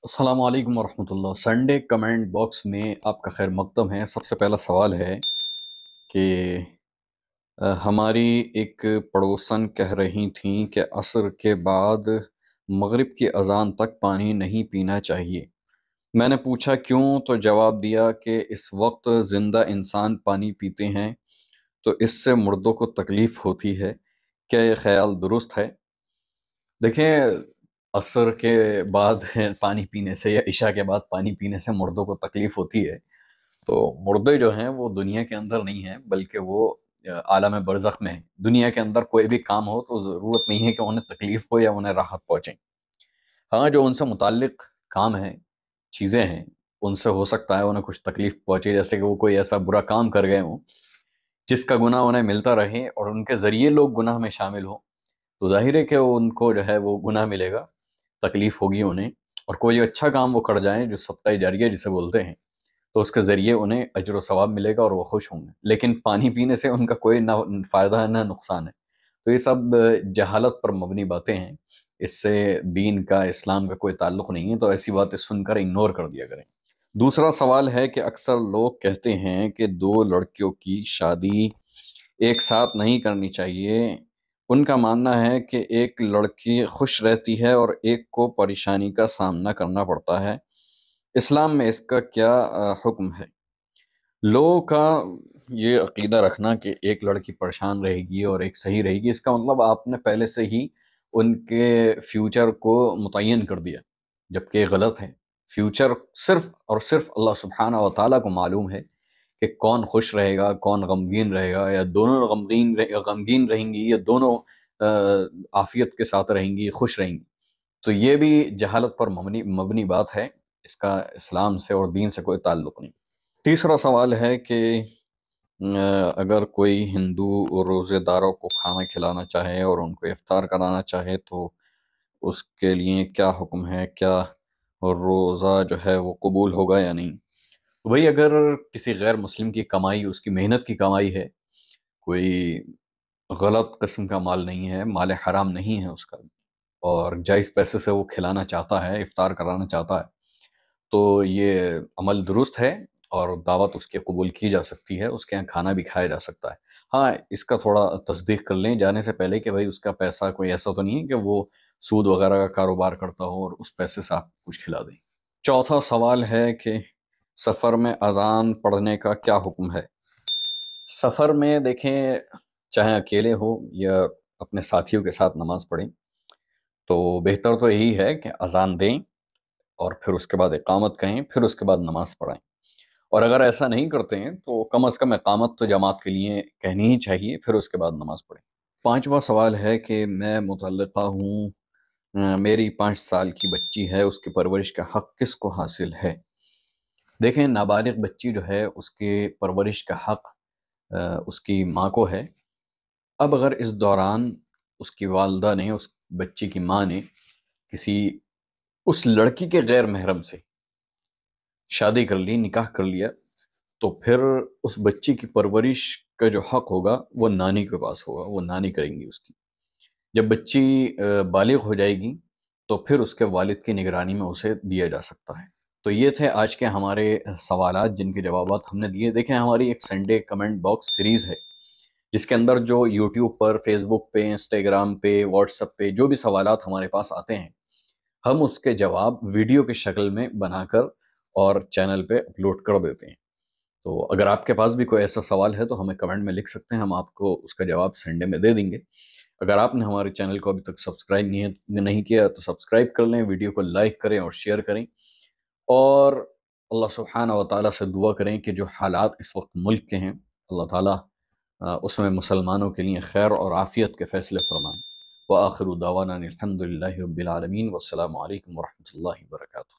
السلام علیکم ورحمۃ اللہ۔ سنڈے کمنٹ باکس میں آپ کا خیر مقدم ہے۔ سب سے پہلا سوال ہے کہ ہماری ایک پڑوسن کہہ رہی تھیں کہ عصر کے بعد مغرب کی اذان تک پانی نہیں پینا چاہیے۔ میں نے پوچھا کیوں، تو جواب دیا کہ اس وقت زندہ انسان پانی پیتے ہیں تو اس سے مردوں کو تکلیف ہوتی ہے۔ کیا یہ خیال درست ہے؟ دیکھیں، عصر کے بعد پانی پینے سے یا عشاء کے بعد پانی پینے سے مردوں کو تکلیف ہوتی ہے، تو مردے جو ہیں وہ دنیا کے اندر نہیں ہیں، بلکہ وہ عالم برزخ میں ہیں۔ دنیا کے اندر کوئی بھی کام ہو تو ضرورت نہیں ہے کہ انہیں تکلیف ہو یا انہیں راحت پہنچے۔ ہاں، جو ان سے متعلق کام ہیں، چیزیں ہیں، ان سے ہو سکتا ہے انہیں کچھ تکلیف پہنچے، جیسے کہ وہ کوئی ایسا برا کام کر گئے ہوں جس کا گناہ انہیں ملتا رہے اور ان کے ذریعے لوگ گناہ میں شامل ہوں، تو ظاہر ہے کہ ان کو جو ہے وہ گناہ ملے گا، تکلیف ہوگی انہیں۔ اور کوئی اچھا کام وہ کر جائیں جو صدقہ جاریہ جسے بولتے ہیں، تو اس کے ذریعے انہیں اجر و ثواب ملے گا اور وہ خوش ہوں گے۔ لیکن پانی پینے سے ان کا کوئی نہ فائدہ ہے نہ نقصان ہے۔ تو یہ سب جہالت پر مبنی باتیں ہیں، اس سے دین کا، اسلام کا کوئی تعلق نہیں ہے، تو ایسی باتیں سن کر اگنور کر دیا کریں۔ دوسرا سوال ہے کہ اکثر لوگ کہتے ہیں کہ دو لڑکیوں کی شادی ایک ساتھ نہیں کرنی چاہیے۔ ان کا ماننا ہے کہ ایک لڑکی خوش رہتی ہے اور ایک کو پریشانی کا سامنا کرنا پڑتا ہے۔ اسلام میں اس کا کیا حکم ہے؟ لوگوں کا یہ عقیدہ رکھنا کہ ایک لڑکی پریشان رہے گی اور ایک صحیح رہے گی، اس کا مطلب آپ نے پہلے سے ہی ان کے فیوچر کو متعین کر دیا، جبکہ یہ غلط ہے۔ فیوچر صرف اور صرف اللہ سبحانہ و تعالیٰ کو معلوم ہے کہ کون خوش رہے گا، کون غمگین رہے گا، یا دونوں غمگین رہیں گی، یا دونوں عافیت کے ساتھ رہیں گی، خوش رہیں گی۔ تو یہ بھی جہالت پر مبنی بات ہے، اس کا اسلام سے اور دین سے کوئی تعلق نہیں۔ تیسرا سوال ہے کہ اگر کوئی ہندو روزے داروں کو کھانا کھلانا چاہے اور ان کو افطار کرانا چاہے تو اس کے لیے کیا حکم ہے؟ کیا روزہ جو ہے وہ قبول ہوگا یا نہیں؟ وہی، اگر کسی غیر مسلم کی کمائی، اس کی محنت کی کمائی ہے، کوئی غلط قسم کا مال نہیں ہے، مال حرام نہیں ہے اس کا، اور جائز پیسے سے وہ کھلانا چاہتا ہے، افطار کرانا چاہتا ہے، تو یہ عمل درست ہے اور دعوت اس کی قبول کی جا سکتی ہے، اس کے یہاں کھانا بھی کھایا جا سکتا ہے۔ ہاں، اس کا تھوڑا تصدیق کر لیں جانے سے پہلے کہ بھائی اس کا پیسہ کوئی ایسا تو نہیں ہے کہ وہ سود وغیرہ کا کاروبار کرتا ہو اور اس پیسے سے آپ کچھ کھلا دیں۔ چوتھا سوال ہے کہ سفر میں اذان پڑھنے کا کیا حکم ہے؟ سفر میں دیکھیں، چاہے اکیلے ہو یا اپنے ساتھیوں کے ساتھ نماز پڑھیں، تو بہتر تو یہی ہے کہ اذان دیں اور پھر اس کے بعد اقامت کہیں، پھر اس کے بعد نماز پڑھیں۔ اور اگر ایسا نہیں کرتے ہیں تو کم از کم اقامت تو جماعت کے لیے کہنی ہی چاہیے، پھر اس کے بعد نماز پڑھیں۔ پانچواں سوال ہے کہ میں متعلقہ ہوں، میری 5 سال کی بچی ہے، اس کی پرورش کا حق کس کو حاصل ہے؟ دیکھیں، نابالغ بچی جو ہے اس کے پرورش کا حق اس کی ماں کو ہے۔ اب اگر اس دوران اس کی والدہ نے، اس بچی کی ماں نے کسی اس لڑکی کے غیر محرم سے شادی کر لی، نکاح کر لیا، تو پھر اس بچی کی پرورش کا جو حق ہوگا وہ نانی کے پاس ہوگا، وہ نانی کریں گی اس کی۔ جب بچی بالغ ہو جائے گی تو پھر اس کے والد کی نگرانی میں اسے دیا جا سکتا ہے۔ تو یہ تھے آج کے ہمارے سوالات جن کے جوابات ہم نے دیے۔ دیکھیں، ہماری ایک سنڈے کمنٹ باکس سیریز ہے جس کے اندر جو یوٹیوب پر، فیس بک پہ، انسٹاگرام پہ، واٹس ایپ پہ جو بھی سوالات ہمارے پاس آتے ہیں، ہم اس کے جواب ویڈیو کی شکل میں بنا کر اور چینل پہ اپلوڈ کر دیتے ہیں۔ تو اگر آپ کے پاس بھی کوئی ایسا سوال ہے تو ہمیں کمنٹ میں لکھ سکتے ہیں، ہم آپ کو اس کا جواب سنڈے میں دے دیں گے۔ اگر آپ نے ہمارے چینل کو ابھی تک سبسکرائب نہیں کیا تو سبسکرائب کر لیں، ویڈیو کو لائک کریں اور شیئر کریں، اور اللہ سبحانہ و تعالیٰ سے دعا کریں کہ جو حالات اس وقت ملک کے ہیں، اللہ تعالیٰ اس میں مسلمانوں کے لیے خیر اور عافیت کے فیصلے فرمائیں۔ وآخر دعوانا الحمد للہ رب العالمین، والسلام علیکم ورحمۃ اللہ وبرکاتہ۔